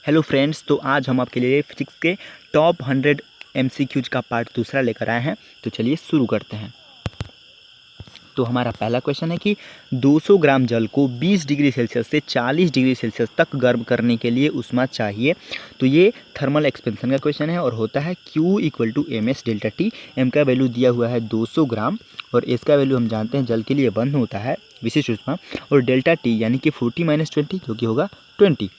Hello friends, तो आज हम आपके लिए फिजिक्स के टॉप 100 एमसीक्यूज का पार्ट दूसरा लेकर आए हैं। तो चलिए शुरू करते हैं। तो हमारा पहला क्वेश्चन है कि 200 ग्राम जल को 20 डिग्री सेल्सियस से 40 डिग्री सेल्सियस तक गर्म करने के लिए ऊष्मा चाहिए। तो ये थर्मल एक्सपेंशन का क्वेश्चन है और होता है Q = ms delta T. M का वैल्यू दिया हुआ है 200 ग्राम और एस का वैल्यू हम जानते हैं जल के लिए 1 होता है विशिष्ट ऊष्मा, और डेल्टा टी यानी कि 40 - 20 जो कि होगा 20,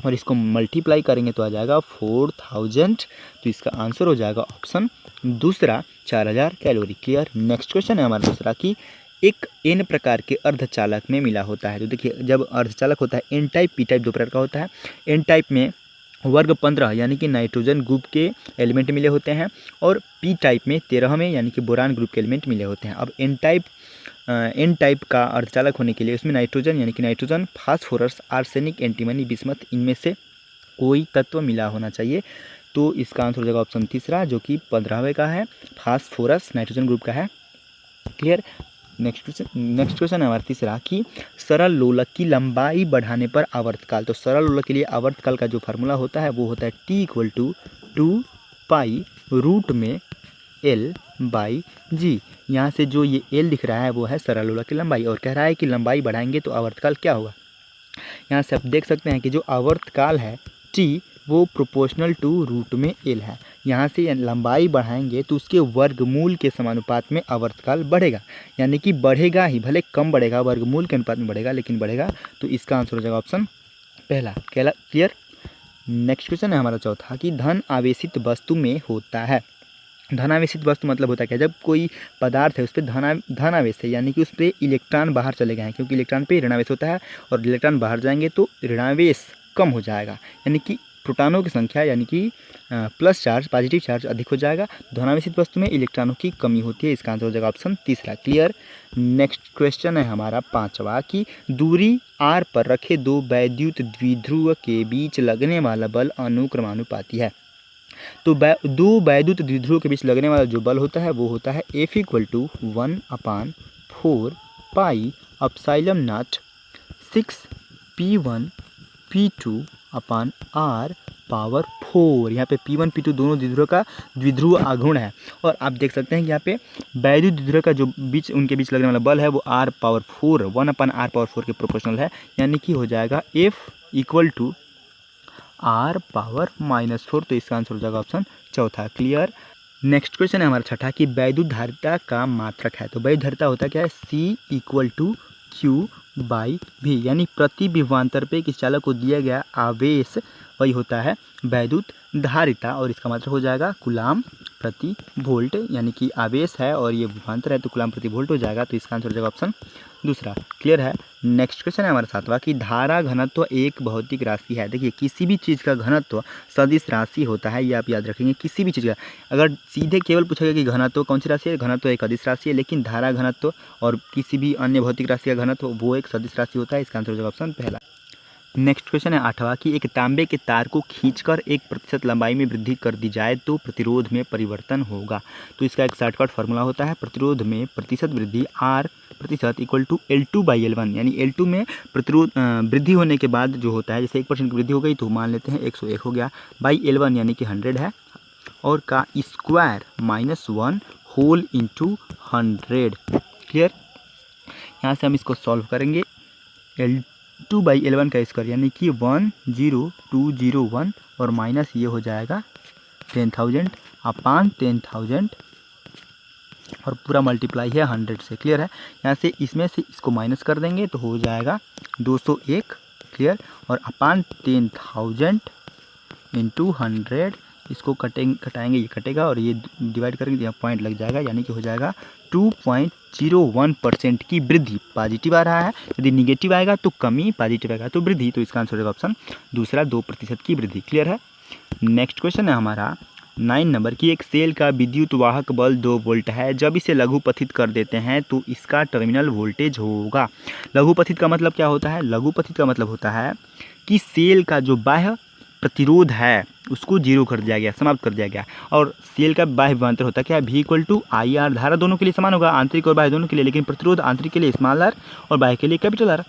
और इसको मल्टीप्लाई करेंगे तो आ जाएगा 4000। तो इसका आंसर हो जाएगा ऑप्शन दूसरा 4000 कैलोरी। क्लियर। नेक्स्ट क्वेश्चन है हमारा दूसरा कि एक एन प्रकार के अर्धचालक में मिला होता है। तो देखिए, जब अर्धचालक होता है एन टाइप पी टाइप दो प्रकार का होता है। एन टाइप में वर्ग 15 यानी कि नाइट्रोजन ग्रुप के एलिमेंट मिले होते हैं, और पी टाइप में 13 में यानी कि बोरान ग्रुप के एलिमेंट मिले होते हैं। अब एन टाइप का अर्धचालक होने के लिए उसमें नाइट्रोजन यानी कि nitrogen, phosphorus, arsenic, antimony, bismuth, इनमें से कोई तत्व मिला होना चाहिए। तो इसका आंसर हो जाएगा ऑप्शन तीसरा जो कि 15वें का है, फास्फोरस नाइट्रोजन ग्रुप का है। क्लियर। नेक्स्ट क्वेश्चन है हमारा तीसरा कि सरल लोलक की लंबाई बढ़ाने पर आवर्तकाल। तो सरल लोलक के लिए आवर्तकाल का जो फार्मूला होता है वो होता है T = 2 पाई रूट में L/G। यहाँ से जो ये L दिख रहा है वो है सरल लोलक की लंबाई, और कह रहा है कि लंबाई बढ़ाएंगे तो आवर्तकाल क्या होगा। यहाँ से आप देख सकते हैं कि जो आवर्तकाल है T वो प्रोपोर्शनल टू रूट में L है। यहाँ से लंबाई बढ़ाएंगे तो उसके वर्गमूल के समानुपात में आवर्तकाल बढ़ेगा, यानी कि बढ़ेगा ही, भले कम बढ़ेगा, वर्गमूल के अनुपात में बढ़ेगा लेकिन बढ़ेगा। तो इसका आंसर हो जाएगा ऑप्शन पहला। क्लियर। नेक्स्ट क्वेश्चन है हमारा चौथा कि धन आवेशित वस्तु में होता है। धन आवेशित वस्तु मतलब होता है क्या, जब कोई पदार्थ है उस पर धन आवेश है, यानी कि उस पर इलेक्ट्रॉन बाहर चले गए हैं, क्योंकि इलेक्ट्रॉन पे ऋणावेश होता है और इलेक्ट्रॉन बाहर जाएंगे तो ऋणावेश कम हो जाएगा, यानी कि प्रोटॉनों की संख्या यानी कि प्लस चार्ज, पॉजिटिव चार्ज अधिक हो जाएगा। धनावेशित वस्तु में इलेक्ट्रॉनों की कमी होती है। इसका आंसर हो जाएगा ऑप्शन तीसरा। क्लियर। नेक्स्ट क्वेश्चन है हमारा पांचवा कि दूरी r पर रखे दो वैद्युत द्विध्रुव के बीच लगने वाला बल अनुक्रमानुपाती है। तो दो वैद्युत द्विध्रुव के बीच लगने वाला जो बल होता है वो होता है F = 1/4 pi epsilon not 6p1 p2/r power 4। यहाँ पे P1 P2 दोनों द्विध्रुव का द्विध्रुव आघूर्ण है, और आप देख सकते हैं कि यहाँ पे वैद्युत द्विध्रुव का जो उनके बीच लगने वाला बल है वो r/4 1/r/4 के प्रोपोर्शनल है, यानी कि हो जाएगा F = r/-4। तो इसका आंसर हो जाएगा ऑप्शन चौथा। क्लियर। नेक्स्ट क्वेश्चन है हमारा छठा कि वैद्युत धारिता का मात्रक है। तो वैद्युत धारिता होता क्या है, C = Q/V, यानी प्रति विभवांतर पे किस चालक को दिया गया आवेश वही होता है वैद्युत धारिता, और इसका मात्रक हो जाएगा कूलाम प्रति वोल्ट, यानी कि आवेश है और ये विभवांतर है तो कूलाम प्रति वोल्ट हो जाएगा। तो इसका आंसर हो जाएगा ऑप्शन दूसरा। क्लियर है। नेक्स्ट क्वेश्चन है हमारा सातवां कि धारा घनत्व एक भौतिक राशि है। देखिए, किसी भी चीज़ का घनत्व सदिश राशि होता है, ये आप याद रखेंगे। किसी भी चीज़ का अगर सीधे केवल पूछेगा कि घनत्व कौन सी राशि है, घनत्व एक अदिश राशि है, लेकिन धारा घनत्व और किसी भी अन्य भौतिक राशि का घनत्व वो एक सदिश राशि होता है। इसका आंसर हो जाएगा ऑप्शन पहला। नेक्स्ट क्वेश्चन है आठवां कि एक तांबे के तार को खींचकर 1% लंबाई में वृद्धि कर दी जाए तो प्रतिरोध में परिवर्तन होगा। तो इसका एक शॉर्टकट फार्मूला होता है प्रतिरोध में प्रतिशत वृद्धि R = L2/L1, यानी L2 में प्रतिरोध वृद्धि होने के बाद जो होता है, जैसे 1% की वृद्धि हो गई तो मान लेते हैं 101 हो गया, बाई L1 यानी कि 100 है, और का स्क्वायर -1 होल इंटू 100। क्लियर। यहाँ से हम इसको सॉल्व करेंगे। L2/L1 का स्क्वायर यानी कि 10201, और माइनस ये हो जाएगा 10,000/10,000, और पूरा मल्टीप्लाई है 100 से। क्लियर है। यहाँ से इसमें से इसको माइनस कर देंगे तो हो जाएगा 201। क्लियर। और /10,000 × 100, इसको कटाएंगे, ये कटेगा और ये डिवाइड करेंगे, यहाँ पॉइंट लग जाएगा, यानी कि हो जाएगा 2.01% की वृद्धि। पॉजिटिव आ रहा है, यदि निगेटिव आएगा तो कमी, पॉजिटिव आएगा तो वृद्धि। तो इसका आंसर होगा ऑप्शन दूसरा 2% की वृद्धि। क्लियर है। नेक्स्ट क्वेश्चन है हमारा 9 नंबर की एक सेल का विद्युत वाहक बल 2 वोल्ट है। जब इसे लघुपथित कर देते हैं तो इसका टर्मिनल वोल्टेज होगा। लघुपथित का मतलब क्या होता है, लघुपथित का मतलब होता है कि सेल का जो बाह्य प्रतिरोध है उसको जीरो कर दिया गया, समाप्त कर दिया गया, और सेल का बाह्य विभवांतर होता क्या है, V = IR। धारा दोनों के लिए समान होगा, आंतरिक और बाह्य दोनों के लिए, लेकिन प्रतिरोध आंतरिक के लिए स्मॉल r और बाह्य के लिए कैपिटल R।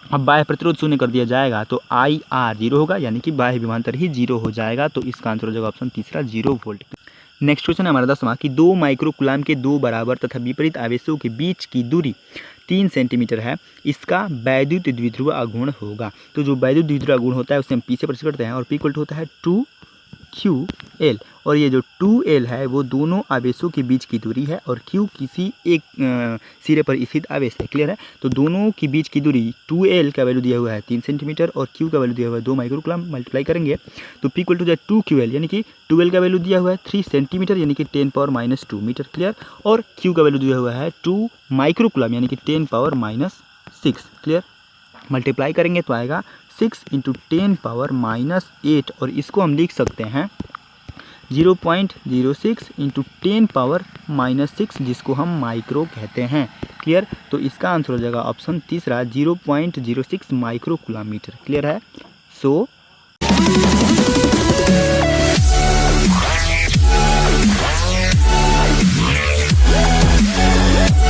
अब बाह्य प्रतिरोध शून्य कर दिया जाएगा तो IR 0 होगा, यानी कि बाह्य विभवांतर ही 0 हो जाएगा। तो इसका आंसर हो जाएगा ऑप्शन तीसरा 0 वोल्ट। नेक्स्ट क्वेश्चन है हमारा 10वां कि 2 माइक्रोकुलाम के 2 बराबर तथा विपरीत आवेशों के बीच की दूरी 3 सेंटीमीटर है, इसका वैद्युत द्विध्रुव आघूर्ण होगा। तो जो वैद्युत द्विध्रुव आघूर्ण होता है उसे हम P से प्रस्तुत करते हैं और P इक्वल टू होता है 2QL, और ये जो 2L है वो दोनों आवेशों के बीच की दूरी है और Q किसी एक सिरे पर स्थित आवेश है। क्लियर है? तो दोनों के बीच की दूरी 2L का वैल्यू दिया हुआ है 3 सेंटीमीटर और Q का वैल्यू दिया हुआ है 2 माइक्रोकुलाम। मल्टीप्लाई करेंगे तो P इक्वल टू जाए 2QL, यानी कि 2L का वैल्यू दिया हुआ है 3 सेंटीमीटर यानी कि 10⁻² मीटर। क्लियर? और Q का वैल्यू दिया हुआ है 2 माइक्रोकुलाम यानी कि 10⁻⁻6। क्लियर? मल्टीप्लाई करेंगे तो आएगा 6 × 10⁻⁸, और इसको हम लिख सकते हैं 0.06 × 10⁻⁻6, जिसको हम माइक्रो कहते हैं। क्लियर? तो इसका आंसर हो जाएगा ऑप्शन तीसरा 0.06 माइक्रोकुलाम मीटर। क्लियर है? सो